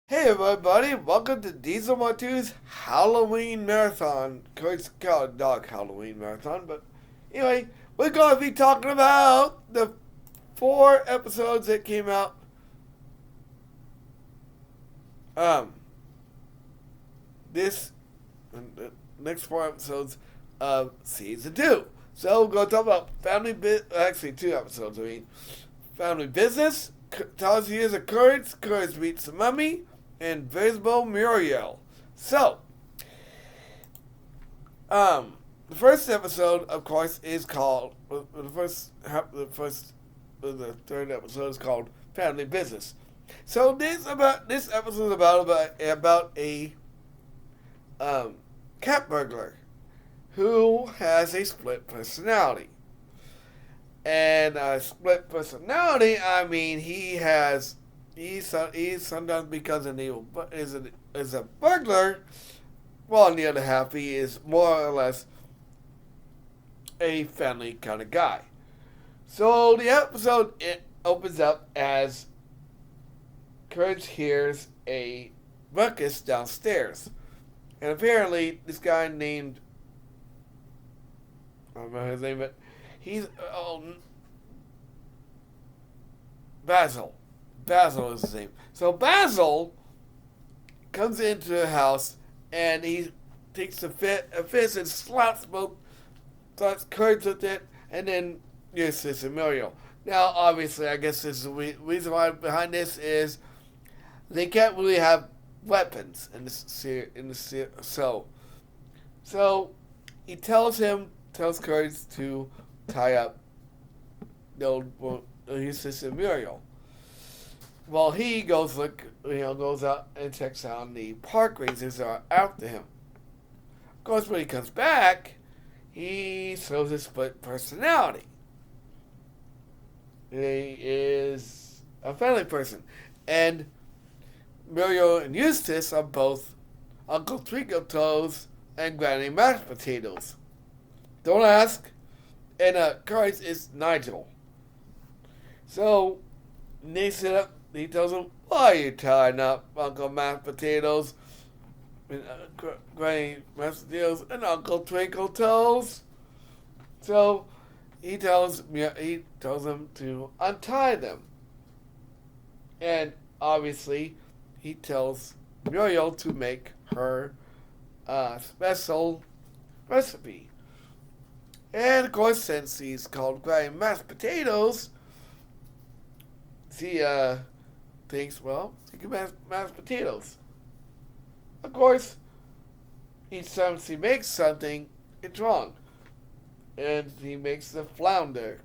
Hey everybody, welcome to Diesel Matu's Halloween Marathon. It's called Dog Halloween Marathon, but anyway, we're going to be talking about the 4 episodes that came out um this the next 4 episodes of season 2. So we're going to talk about actually 2 episodes. Family business, tells years of courage, courage meets the mummy, Invisible Muriel. So, the first episode, of course, is called the third episode is called Family Business. So this episode is about a cat burglar who has a split personality. And split personality, I mean, he sometimes becomes an evil, but is a burglar. While on the other half, he is more or less a family kind of guy. So the episode it opens up as Courage hears a ruckus downstairs, and apparently this guy named I don't know his name, but he's Basil. Basil is his name. So Basil comes into the house and he takes a fist and slaps Courage with it, and then yes, it's a Muriel. Now, obviously, I guess this is the reason why behind this is they can't really have weapons in so he tells Courage to tie up his sister Muriel. Well, he goes out and checks out the park rangers that are after him. Of course, when he comes back, he shows his split personality. He is a family person, and Muriel and Eustace are both Uncle Twinkle Toes and Granny Mashed Potatoes. Don't ask. And Courage is Nigel. So they sit up. He tells him, "Why are you tying up Uncle Mashed Potatoes, and Granny Mashed Potatoes, and Uncle Twinkle Toes?" So he tells him to untie them, and obviously he tells Muriel to make her special recipe. And of course, since he's called Granny Mashed Potatoes, she thinks, well, she can mash potatoes. Of course, each time she makes something, it's wrong. And he makes the flounder.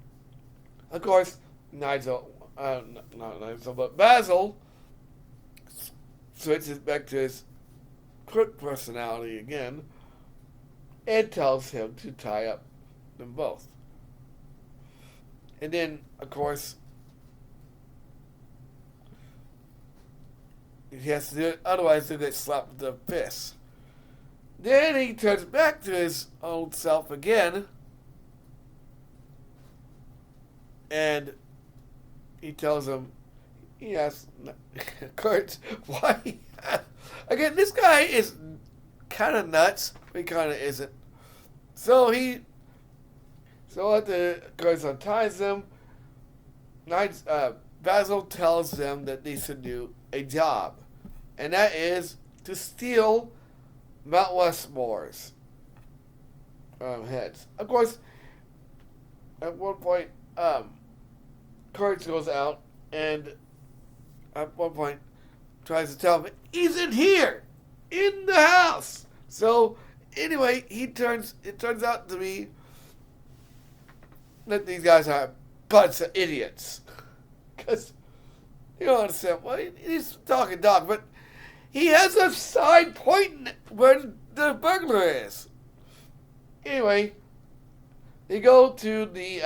Of course, not Nigel, but Basil switches back to his crook personality again and tells him to tie up them both. And then, of course, he has to do it, otherwise he'll get slapped with the fist. Then he turns back to his old self again, and he tells him, he asks Kurt, why? Again, this guy is kind of nuts, but he kind of isn't. So after Kurt unties them, Basil tells them that they should do a job, and that is to steal Mount Westmore's heads. Of course, at one point, Courage goes out and at one point tries to tell him he's in here, in the house. So anyway, it turns out to be that these guys are a bunch of idiots. Because you don't understand. Well, he's talking dog, but he has a sign pointing where the burglar is. Anyway, they go to the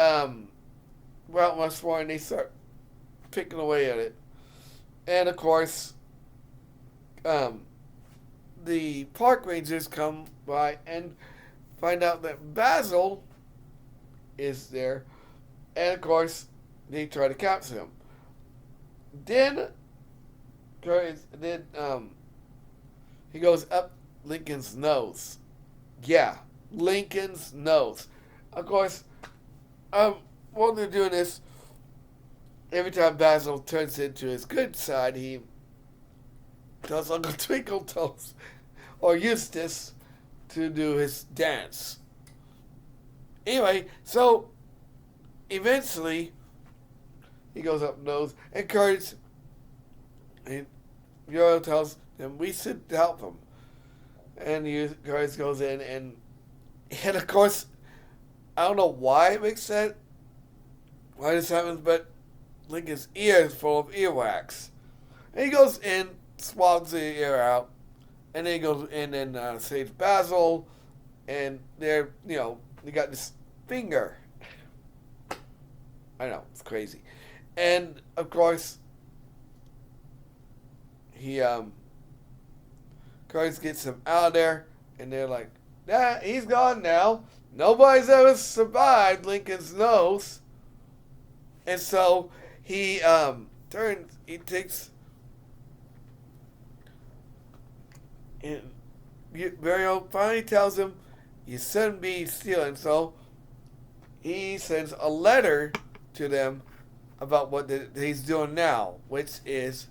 Mount Westmore and they start picking away at it. And of course, the park rangers come by and find out that Basil is there. And of course, they try to capture him. Then then he goes up Lincoln's nose. Yeah, Lincoln's nose. Of course, while they're doing this, every time Basil turns into his good side, he tells Uncle Twinkle Toes or Eustace to do his dance. Anyway, so eventually he goes up nose and Courage and Muriel tells him we should help him. And Courage goes in and of course I don't know why it makes sense why this happens, but Lincoln's ear is full of earwax. And he goes in, swabs the ear out, and then he goes in and saves Basil, and they're, they got this finger. I know, it's crazy. And, of course, Courage gets him out of there, and they're like, nah, he's gone now. Nobody's ever survived Lincoln's nose. And so he takes, and Muriel finally tells him, you shouldn't be stealing. So he sends a letter to them about what he's doing now, which is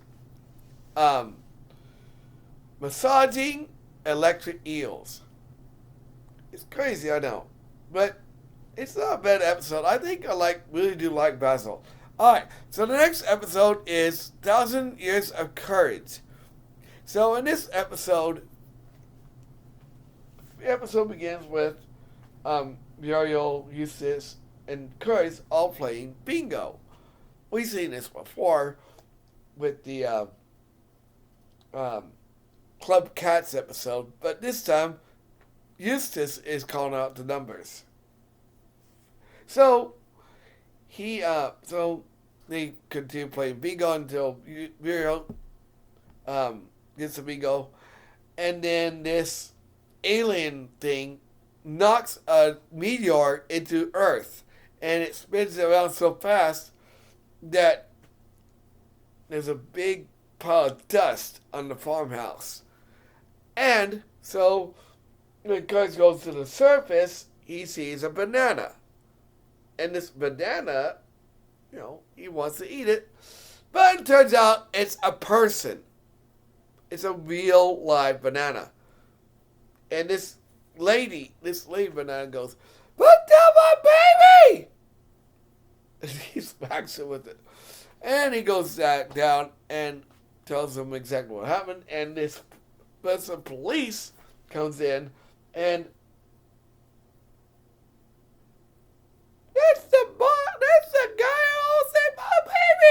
massaging electric eels. It's crazy, I know. But it's not a bad episode. I think I really do like Basil. Alright, so the next episode is 1,000 Years of Courage. So in this episode, the episode begins with Muriel, Eustace, and Courage all playing bingo. We've seen this before with the Club Cats episode, but this time Eustace is calling out the numbers. So they continue playing bingo until Muriel gets the bingo, and then this alien thing knocks a meteor into Earth, and it spins around so fast that there's a big pile of dust on the farmhouse. And so when Courage goes to the surface, he sees a banana. And this banana, he wants to eat it. But it turns out it's a person. It's a real live banana. And this lady banana goes, put down my baby! And he smacks it with it. And he goes down and tells them exactly what happened. And this special police comes in and that's the guy who saved my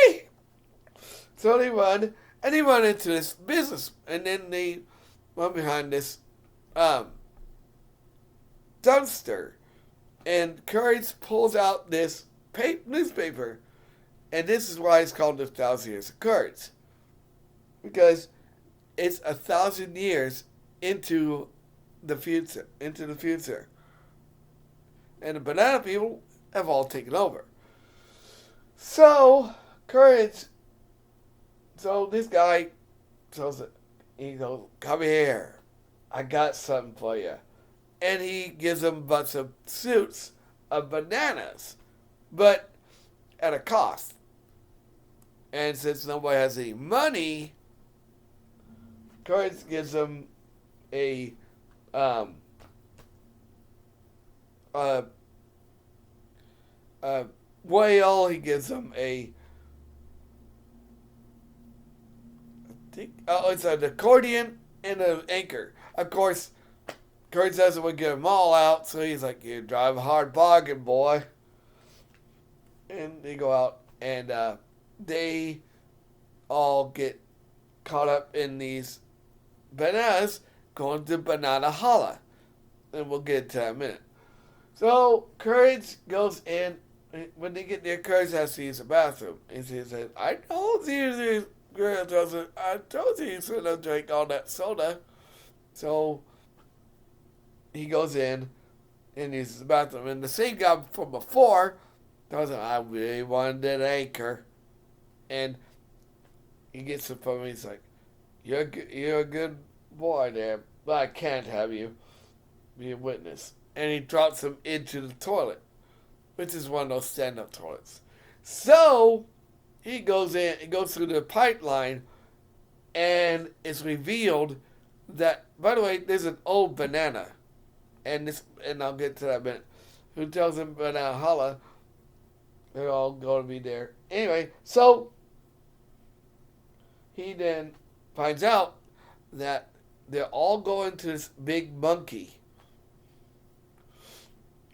baby. So they run into this business, and then they run behind this dumpster, and Courage pulls out this newspaper, and this is why it's called the 1,000 Years of Courage, because it's 1,000 years into the future, and the banana people have all taken over. So this guy he goes, come here, I got something for you. And he gives them a bunch of suits of bananas, but at a cost. And since nobody has any money, Courage gives them a whale. He gives them it's an accordion and an anchor. Of course, Courage doesn't want to get them all out, so he's like, you drive a hard bargain, boy. And they go out, and they all get caught up in these bananas going to Banana Holla. And we'll get to that in a minute. So, Courage goes in. When they get there, Courage has to use the bathroom. And he says, I told you you shouldn't have drank all that soda. So, he goes in and uses the bathroom. And the same guy from before tells him, I really wanted an anchor. And he gets it from him. He's like, you're a good boy there, but I can't have you be a witness. And he drops him into the toilet, which is one of those stand-up toilets. So he goes in, he goes through the pipeline, and it's revealed that, by the way, there's an old banana, and I'll get to that in a minute, who tells him banana holla, they're all going to be there. Anyway, so he then finds out that they're all going to this big monkey.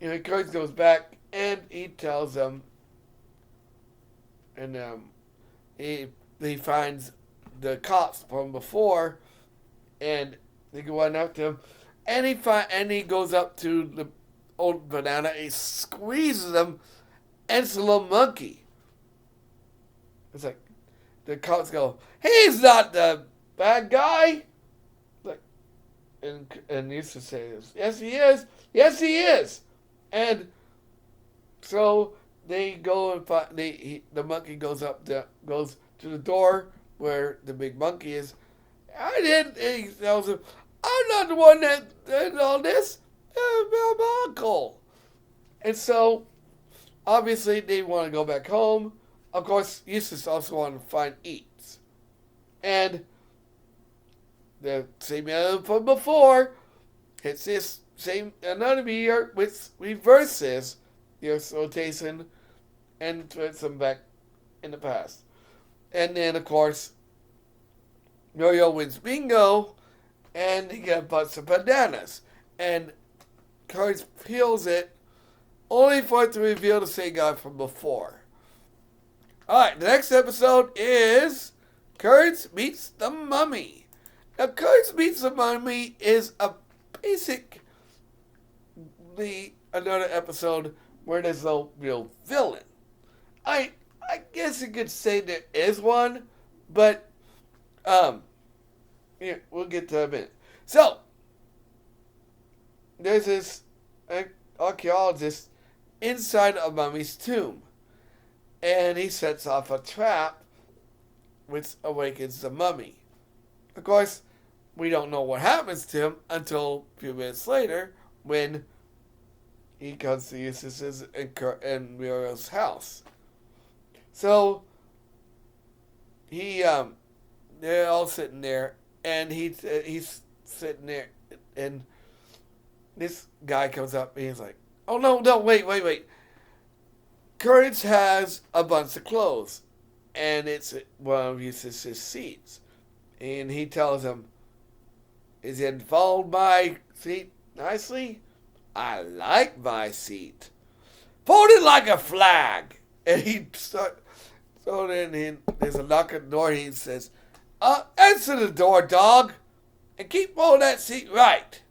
And Kurt goes back and he tells them, and he finds the cops from before, and they go on after him, and he goes up to the old banana, he squeezes him, and it's a little monkey. It's like the cops go, "He's not the bad guy." Like, and used to say this, "Yes, he is. Yes, he is." And so they go and find the monkey goes to the door where the big monkey is. I didn't. He tells him, "I'm not the one that did all this. My uncle." And so obviously they want to go back home. Of course, Eustace also wanted to find Eats, and the same man from before hits this same another meteor which reverses the Earth's rotation and puts them back in the past. And then, of course, Muriel wins bingo, and he gets a bunch of bananas. And Kurt peels it, only for it to reveal the same guy from before. Alright, the next episode is Kurt Meets the Mummy. Now, Kurt Meets the Mummy is another episode where there's no real villain. I guess you could say there is one, but yeah, we'll get to that in a minute. So there's this archaeologist inside a mummy's tomb, and he sets off a trap which awakens the mummy. Of course, we don't know what happens to him until a few minutes later when he comes to Eustace's and Muriel's house. So they're all sitting there, and he's sitting there, and this guy comes up, and he's like, "Oh no, wait! Courage has a bunch of clothes, and it's one of Eustace's seats." And he tells him, "Is it fold my seat nicely? I like my seat. Fold it like a flag." And so then there's a knock at the door, and he says, "Answer the door, dog, and keep folding that seat right."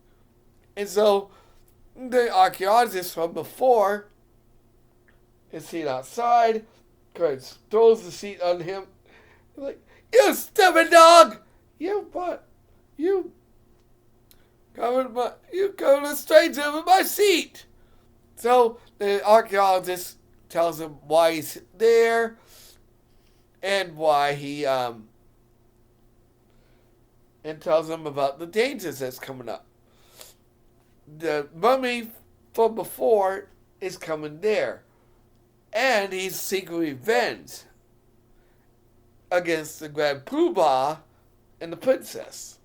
And so the archaeologist from before is seen outside. Kurt throws the seat on him. He's like, "You stupid dog! You covered a stranger with my seat." So the archaeologist tells him why he's there and why he and tells him about the dangers that's coming up. The mummy from before is coming there, and he's seeking revenge against the Grand Poobah and the princess.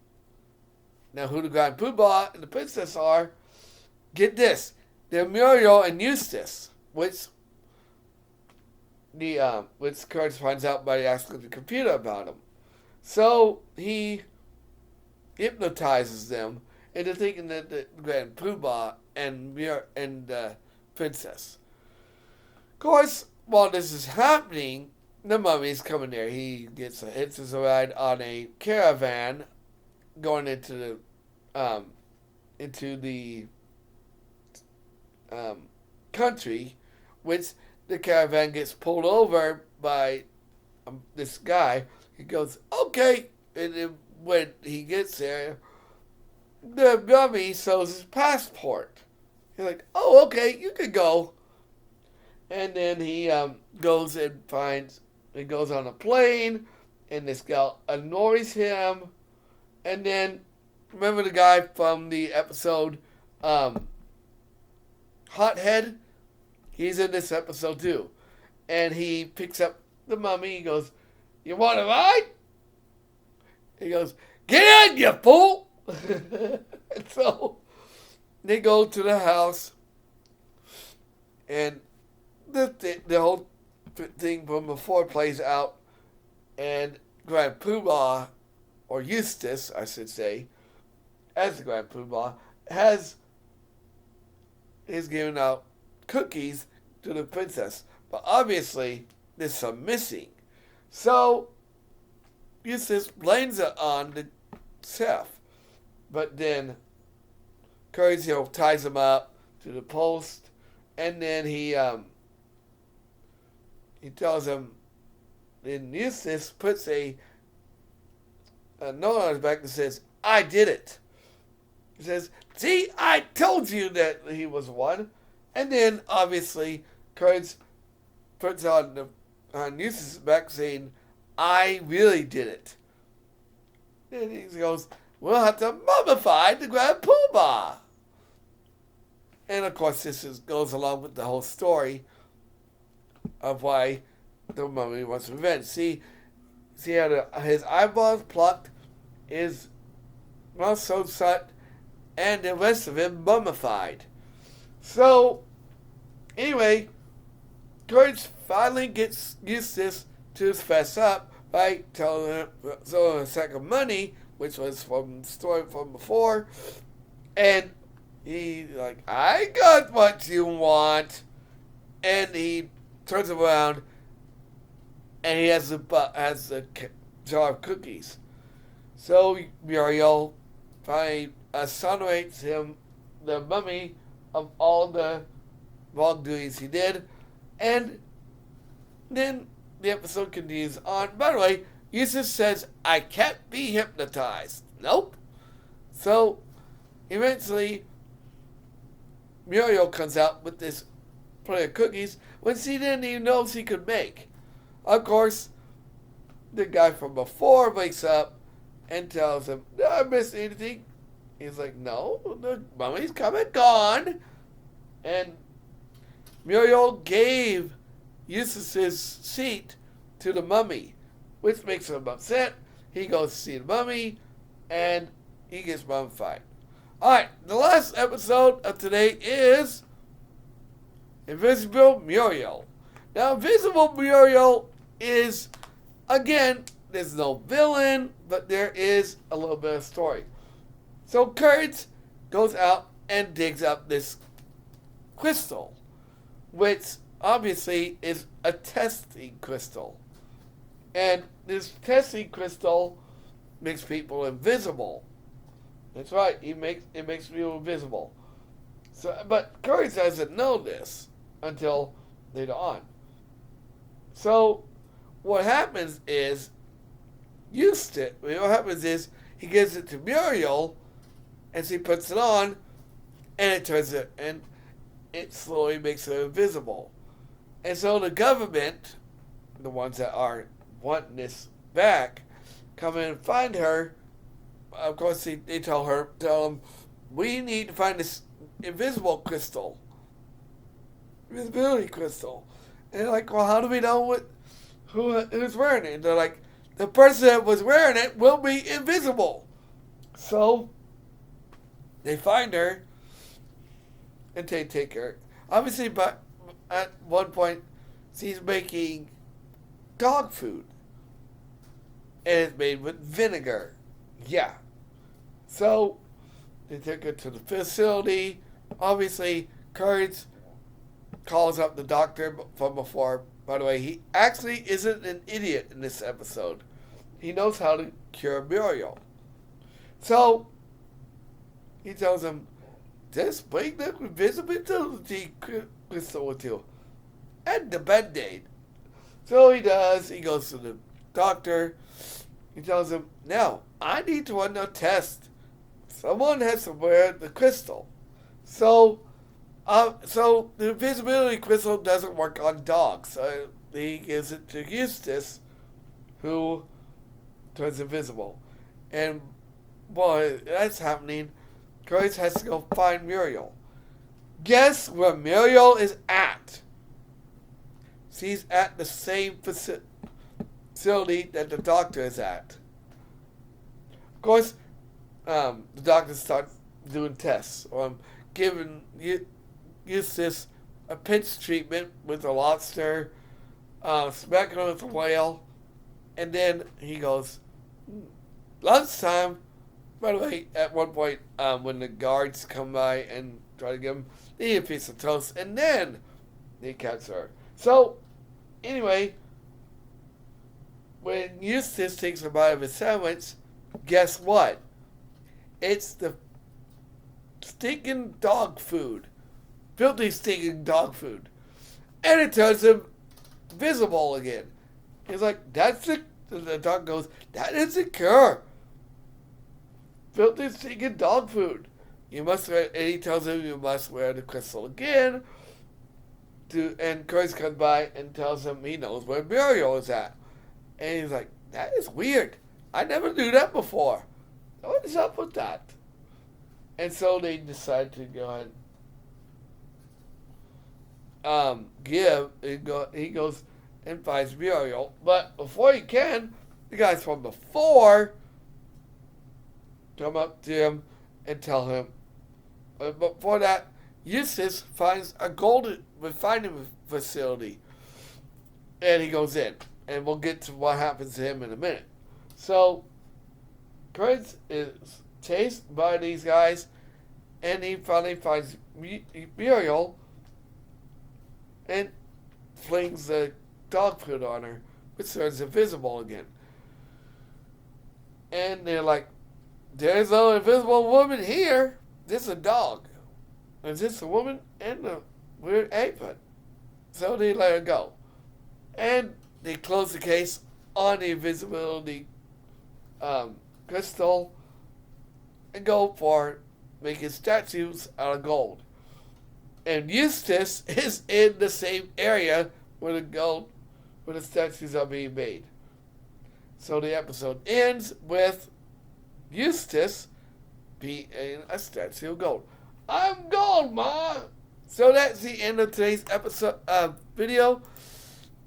Now, who the Grand Poobah and the princess are, get this, they're Muriel and Eustace, which Kurt finds out by asking the computer about him. So he hypnotizes them into thinking that the Grand Poobah and the princess. Of course, while this is happening, the mummy's coming there. He hits his ride on a caravan going into the country, which the caravan gets pulled over by this guy. He goes, "Okay," and then when he gets there, the mummy shows his passport. He's like, "Oh, okay, you can go." And then he goes on a plane, and this gal annoys him, And then, remember the guy from the episode, Hothead? He's in this episode too. And he picks up the mummy. He goes, "You want to ride?" He goes, "Get in, you fool!" And so they go to the house, and the whole thing from before plays out, and Grand Poobah, or Eustace, I should say, as the Grand Poobah, is giving out cookies to the princess. But obviously, there's some missing. So, Eustace blames it on the chef. But then, Courage, ties him up to the post. And then he tells him, and Eustace puts a note on his back that says, "I did it." He says, "See, I told you that he was one." And then, obviously, Courage puts on Eustace's back saying, "I really did it." And he goes, "We'll have to mummify the Grand Poobah." And of course, this goes along with the whole story of why the mummy wants revenge. See how his eyeballs plucked, his mouth sewed shut, and the rest of him mummified. So, anyway, Courage finally gets Eustace to fess up by telling him a sack of money, which was from the story from before, and he's like, "I got what you want," and he turns around, and he has the jar of cookies. So Muriel finally exonerates him, the mummy, of all the wrongdoings he did, and then the episode continues on. By the way, Eustace says, "I can't be hypnotized." Nope. So, eventually, Muriel comes out with this plate of cookies, which she didn't even know she could make. Of course, the guy from before wakes up and tells him, "Did I miss anything?" He's like, "No, the mummy's come and gone." And Muriel gave Eustace's seat to the mummy, which makes him upset. He goes to see the mummy, and he gets mummified. Alright, the last episode of today is Invisible Muriel. Now, Invisible Muriel is, again, there's no villain, but there is a little bit of story. So Courage goes out and digs up this crystal, which obviously is a testing crystal. And this testing crystal makes people invisible. That's right, it makes people invisible. So, but Courage doesn't know this until later on. So what happens is he gives it to Muriel, and she puts it on, and it slowly makes her invisible. And so the government, the ones that are wanting this back, come in and find her. Of course, they tell them, "We need to find this invisible crystal, invisibility crystal." And they're like, "Well, how do we know who's wearing it?" And they're like, "The person that was wearing it will be invisible." So they find her and they take her. Obviously, but at one point, she's making dog food, and it's made with vinegar. Yeah. So they took her to the facility. Obviously, Courage calls up the doctor from before. By the way, he actually isn't an idiot in this episode. He knows how to cure Muriel. So he tells him, "Just bring the invisibility crystal with you and the Band-Aid." So he does. He goes to the doctor. He tells him, "Now, I need to run a test. Someone has to wear the crystal." So the invisibility crystal doesn't work on dogs. So he gives it to Eustace, who turns invisible. And while that's happening, Grace has to go find Muriel. Guess where Muriel is at? She's at the same facility that the doctor is at. Of course, the doctor starts doing tests, or giving Eustace a pinch treatment with a lobster, smacking him with a whale, and then he goes, lunchtime. By the way, at one point, when the guards come by and try to give him, they eat a piece of toast, and then they catch her. So, anyway, when Eustace takes a bite of his sandwich, guess what? It's the stinking dog food. Filthy stinking dog food. And it turns him visible again. He's like, that's it. The dog goes, that is a cure. Filthy stinking dog food. You must wear, and he tells him you must wear the crystal again. And Chris comes by and tells him he knows where Muriel is at. And he's like, that is weird. I never knew that before. What is up with that? And so they decide to go ahead he goes and finds Muriel. But before he can, the guys from before come up to him and tell him. But before that, Eustace finds a gold refining facility. And he goes in. And we'll get to what happens to him in a minute. So, Prince is chased by these guys. And he finally finds Muriel. And flings the dog food on her. Which turns invisible again. And they're like, there's no invisible woman here. This is a dog. Is this a woman and a weird apron? So they let her go. And they close the case on the invisibility crystal and go for making statues out of gold. And Eustace is in the same area where the statues are being made. So the episode ends with Eustace being a statue of gold. I'm gold, Ma! So that's the end of today's episode video.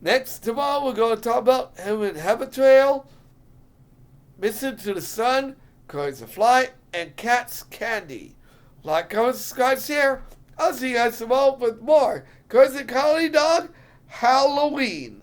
Next, tomorrow we're going to talk about him in Habitrail, Mission to the Sun, Courage to Fly, and Cat's Candy. Like, comment, subscribe, share. I'll see you guys tomorrow with more Cowardly Dog Howloween.